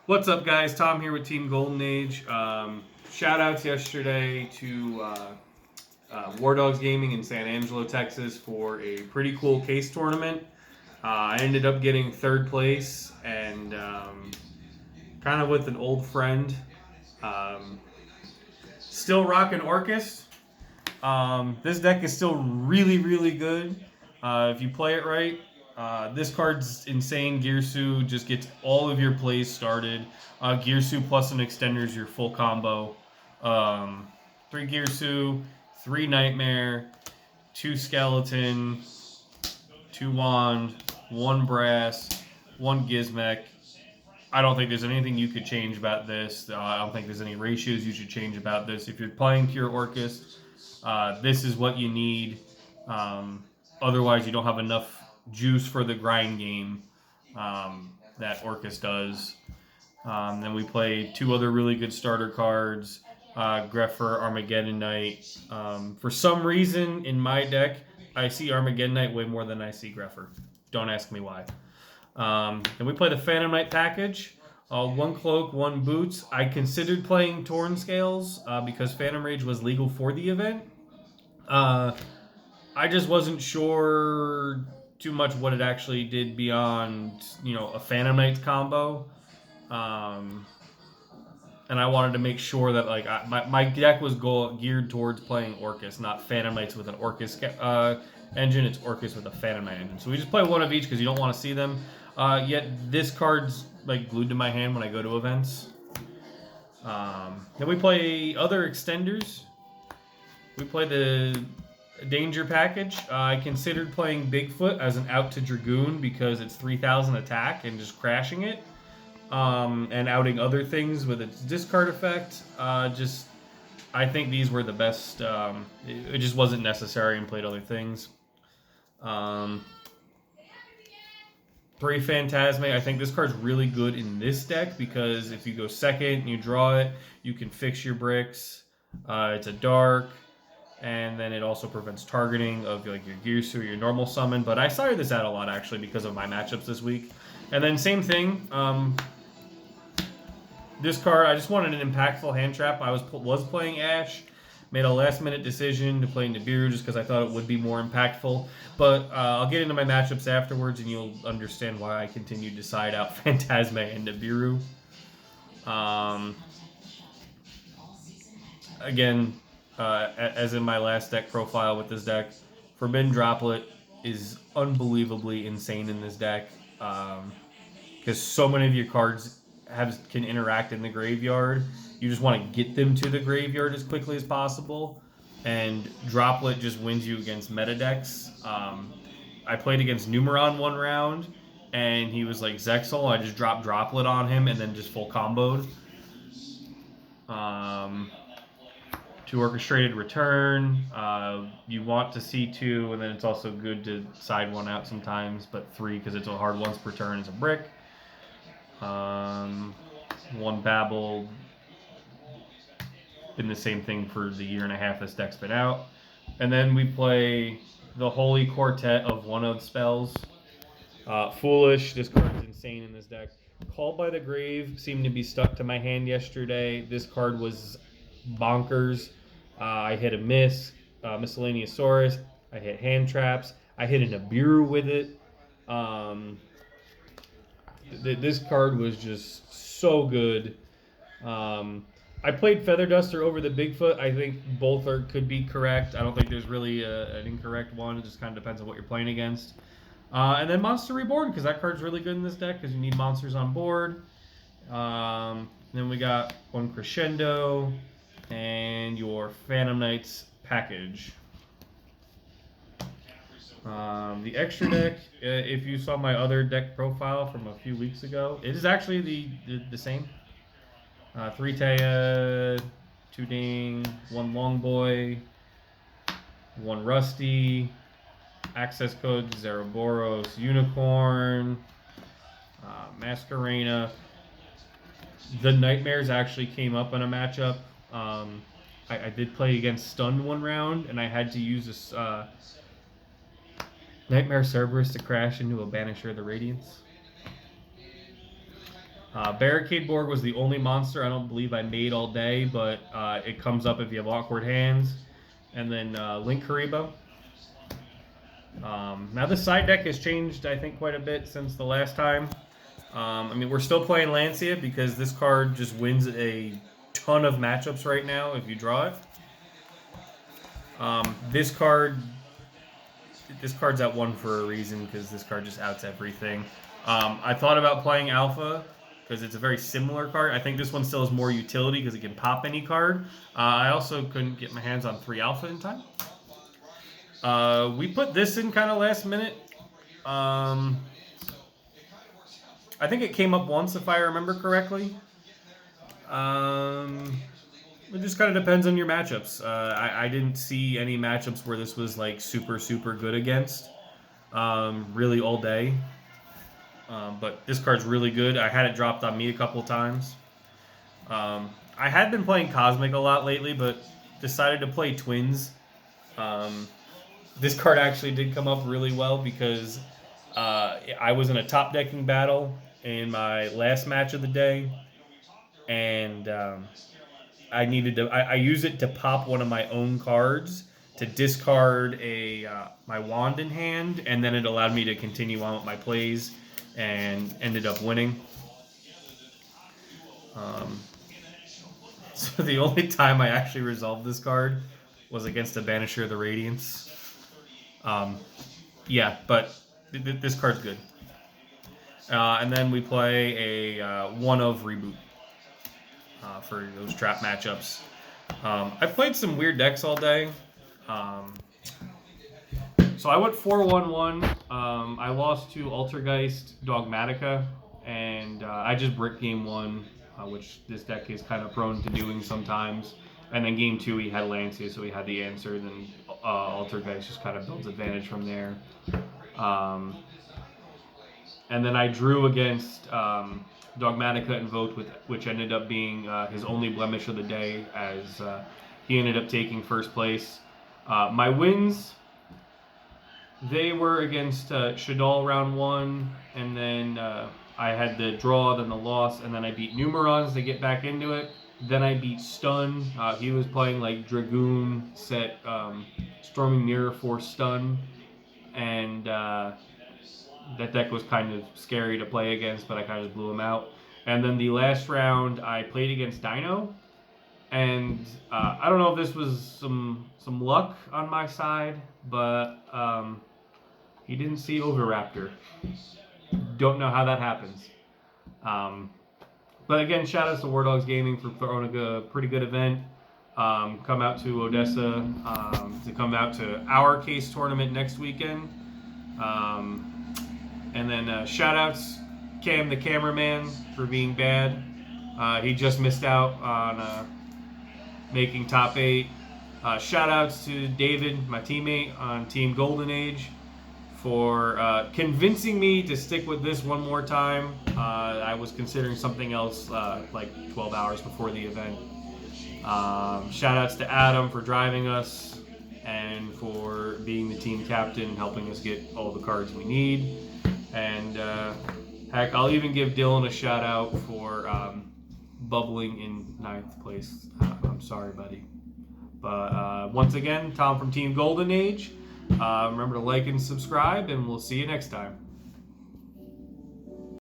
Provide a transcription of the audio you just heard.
What's up, guys? Tom here with Team Golden Age. Shout outs yesterday to War Dogs Gaming in San Angelo, Texas for a pretty cool case tournament. I ended up getting third place and kind of with an old friend. Um, Still rocking ORCUST. This deck is still really, really good if you play it right. This card's insane. Girsu just gets all of your plays started. Girsu plus an extender is your full combo. Um, 3 Girsu, 3 Nightmare, 2 Skeleton, 2 Wand, 1 Brass, 1 Gizmek. I don't think there's anything you could change about this. I don't think there's any ratios you should change about this. If you're playing pure ORCUST, this is what you need. Um, Otherwise, you don't have enough juice for the grind game that ORCUST does. Then we play 2 other really good starter cards. Grepher, Armageddon Knight. For some reason, in my deck, I see Armageddon Knight way more than I see Grepher. Don't ask me why. Then we play the Phantom Knight package. 1 Cloak, 1 Boots. I considered playing Torn Scales because Phantom Rage was legal for the event. I just wasn't sure too much what it actually did beyond, a Phantom Knights combo. And I wanted to make sure that my deck was geared towards playing Orcus, not Phantom Knights with an Orcus engine. It's Orcus with a Phantom Knight engine. So we just play one of each because you don't want to see them. Yet this card's glued to my hand when I go to events. Then we play other extenders. We play the Danger package. I considered playing Bigfoot as an out to Dragoon because it's 3,000 attack and just crashing it. And outing other things with its discard effect. I think these were the best. It just wasn't necessary and played other things. 3 Phantasme. I think this card's really good in this deck because if you go second and you draw it, you can fix your bricks. It's a dark, and then it also prevents targeting of your Girsu or your normal summon. But I sired this out a lot actually because of my matchups this week. And then same thing. This card, I just wanted an impactful hand trap. I was playing Ash, made a last-minute decision to play Nibiru just because I thought it would be more impactful. But I'll get into my matchups afterwards, and you'll understand why I continued to side out Phantasme and Nibiru. Again, as in my last deck profile with this deck, Forbidden Droplet is unbelievably insane in this deck because so many of your cards can interact in the graveyard. You just want to get them to the graveyard as quickly as possible, and Droplet just wins you against meta decks. I played against Numeron one round, and he was like Zexal. I just dropped Droplet on him and then just full comboed. 2 Orchestrated Return. You want to see 2, and then it's also good to side 1 out sometimes, but 3 because it's a hard once per turn is a brick. 1 Babel. Been the same thing for the year and a half this deck's been out. And then we play the Holy Quartet of 1-of spells. Foolish. This card's insane in this deck. Called by the Grave seemed to be stuck to my hand yesterday. This card was bonkers. I hit a Miscellaneousaurus. I hit hand traps. I hit a Nibiru with it. This card was just so good. I played Feather Duster over the Bigfoot. I think both could be correct. I don't think there's really an incorrect one. It just kind of depends on what you're playing against. And then Monster Reborn, because that card's really good in this deck because you need monsters on board. Then we got 1 Crescendo and your Phantom Knights package. The extra deck, if you saw my other deck profile from a few weeks ago, it is actually the same. 3 Taya, 2 Ding, 1 Longboy, 1 Rusty, access code Zeroboros, Unicorn, Masquerena. The Nightmares actually came up in a matchup. I did play against Stun one round, and I had to use this Nightmare Cerberus to crash into a Banisher of the Radiance. Barricade Board was the only monster I don't believe I made all day, but it comes up if you have awkward hands. And then Link Karibo. Now the side deck has changed, I think, quite a bit since the last time. I mean, we're still playing Lancia because this card just wins a ton of matchups right now if you draw it. This card's at 1 for a reason because this card just outs everything. I thought about playing Alpha because it's a very similar card. I think this one still has more utility because it can pop any card. I also couldn't get my hands on 3 Alpha in time. We put this in kind of last minute. I think it came up once, if I remember correctly. It just kind of depends on your matchups. I didn't see any matchups where this was like super, super good against, really all day. But this card's really good. I had it dropped on me a couple times. I had been playing Cosmic a lot lately, but decided to play Twins. This card actually did come up really well because I was in a top decking battle in my last match of the day, and I needed to. I use it to pop one of my own cards to discard my wand in hand, and then it allowed me to continue on with my plays, and ended up winning. So the only time I actually resolved this card was against a Banisher of the Radiance. Yeah, but this card's good. And then we play a 1-of reboot for those trap matchups. I played some weird decks all day. So I went 4-1-1. I lost to Altergeist Dogmatica, and I just bricked game 1, which this deck is kind of prone to doing sometimes. And then game 2, he had Lancia, so he had the answer. Then Altergeist just kind of builds advantage from there. And then I drew against Dogmatica Invoked, which ended up being his only blemish of the day, as he ended up taking first place. My wins, they were against Shadal round 1, and then I had the draw, then the loss, and then I beat Numerons to get back into it. Then I beat Stun. He was playing like Dragoon set Storming Mirror for Stun, and that deck was kind of scary to play against, but I kind of just blew him out. And then the last round, I played against Dino, and I don't know if this was some luck on my side, but he didn't see Overraptor. Don't know how that happens. But again, shout out to War Dogs Gaming for throwing a pretty good event. Come out to Odessa to come out to our case tournament next weekend. And then shout outs Cam the cameraman for being bad. He just missed out on making top 8. Shout outs to David, my teammate on Team Golden Age, for convincing me to stick with this one more time. I was considering something else like 12 hours before the event. Shout outs to Adam for driving us and for being the team captain and helping us get all the cards we need. And heck, I'll even give Dylan a shout out for bubbling in 9th place. I'm sorry, buddy. But once again, Tom from Team Golden Age. Remember to like and subscribe, and we'll see you next time.